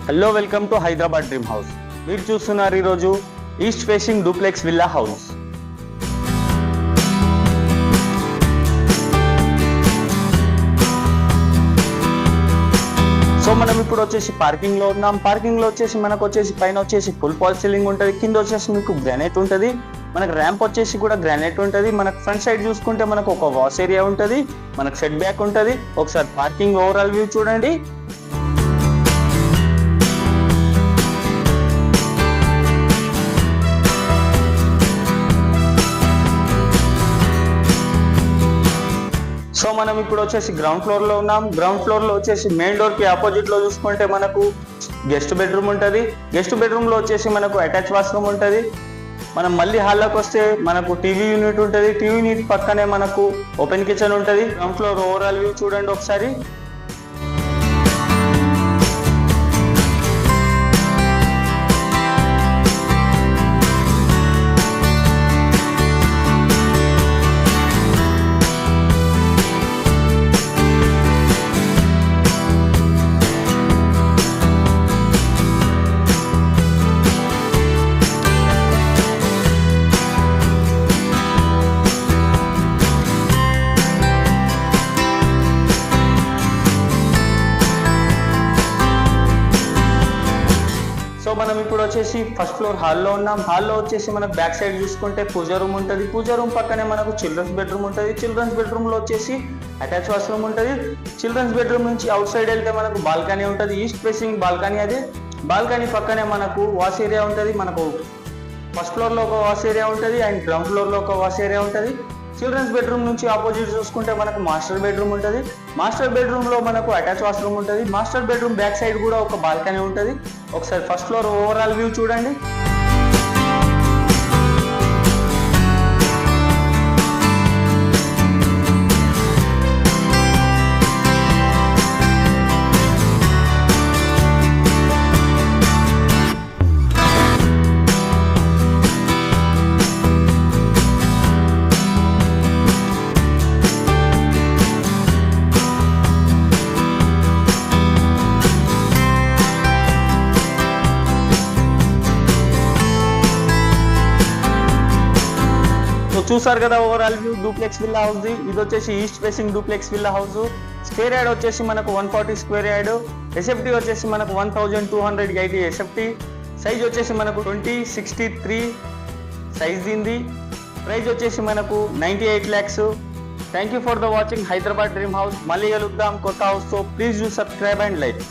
Hello, welcome to Hyderabad dream house. మీరు చూస్తున్నారు ఈరోజు east facing duplex villa house. So మనం ఇప్పుడు వచ్చేసి పార్కింగ్ లో ఉన్నాం. పార్కింగ్ లో వచ్చేసి మనకు వచ్చేసి పైన వచ్చేసి ఫుల్ ఫాల్ సీలింగ్ ఉంటుంది, కింద వచ్చేసి మీకు గ్రానైట్ ఉంటుంది, మనకు ర్యాంప్ వచ్చేసి కూడా గ్రానైట్ ఉంటుంది. మనకు ఫ్రంట్ సైడ్ చూసుకుంటే మనకు ఒక వాష్ ఏరియా ఉంటుంది, మనకు సెట్ బ్యాక్ ఉంటుంది. ఒకసారి పార్కింగ్ ఓవరాల్ వ్యూ చూడండి. సో మనం ఇప్పుడు వచ్చేసి గ్రౌండ్ ఫ్లోర్ లో ఉన్నాం. గ్రౌండ్ ఫ్లోర్ లో వచ్చేసి మెయిన్ డోర్ కి ఆపోజిట్ లో చూసుకుంటే మనకు గెస్ట్ బెడ్రూమ్ ఉంటుంది. గెస్ట్ బెడ్రూమ్ లో వచ్చేసి మనకు అటాచ్ వాష్రూమ్ ఉంటుంది. మనం మళ్ళీ హాల్లోకి వస్తే మనకు టీవీ యూనిట్ ఉంటుంది. టీవీ యూనిట్ పక్కనే మనకు ఓపెన్ కిచెన్ ఉంటుంది. గ్రౌండ్ ఫ్లోర్ ఓవరాల్ వ్యూ చూడండి ఒకసారి. సో మనం ఇప్పుడు వచ్చేసి ఫస్ట్ ఫ్లోర్ హాల్లో ఉన్నాం. హాల్లో వచ్చేసి మనకు బ్యాక్ సైడ్ చూసుకుంటే పూజా రూమ్ ఉంటుంది. పూజా రూమ్ పక్కనే మనకు చిల్డ్రన్స్ బెడ్రూమ్ ఉంటుంది. చిల్డ్రన్స్ బెడ్రూమ్ లో వచ్చేసి అటాచ్ వాష్రూమ్ ఉంటుంది. చిల్డ్రన్స్ బెడ్రూమ్ నుంచి అవుట్ సైడ్ వెళ్తే మనకు బాల్కనీ ఉంటుంది. ఈస్ట్ ఫేసింగ్ బాల్కనీ అది. బాల్కనీ పక్కనే మనకు వాష్ ఏరియా ఉంటుంది. మనకు ఫస్ట్ ఫ్లోర్ లో ఒక వాష్ ఏరియా ఉంటుంది అండ్ గ్రౌండ్ ఫ్లోర్ లో ఒక వాష్ ఏరియా ఉంటుంది. చిల్డ్రన్స్ బెడ్రూమ్ నుంచి ఆపోజిట్ చూసుకుంటే మనకు మాస్టర్ బెడ్రూమ్ ఉంటుంది. మాస్టర్ బెడ్రూమ్ లో మనకు అటాచ్ వాష్రూమ్ ఉంటుంది. మాస్టర్ బెడ్రూమ్ బ్యాక్ సైడ్ కూడా ఒక బాల్కనీ ఉంటుంది. ఒకసారి ఫస్ట్ ఫ్లోర్ ఓవరాల్ వ్యూ చూడండి. సో చూసారు కదా overall view duplex villa house the. ఇది వచ్చేసి east facing duplex villa house. Square yard వచ్చేసి మనకు 140 స్క్వేర్ యార్డ్. ఎస్ఎఫ్టీ వచ్చేసి మనకు 1280 ఎస్ఎఫ్టీ. సైజ్ వచ్చేసి మనకు 2063 సైజ్ దీంది. ప్రైస్ వచ్చేసి మనకు 98 lakhs. Thank you for the watching Hyderabad dream house. మళ్ళీ కలుద్దాం కొత్త హౌస్ తో. Please do subscribe and like.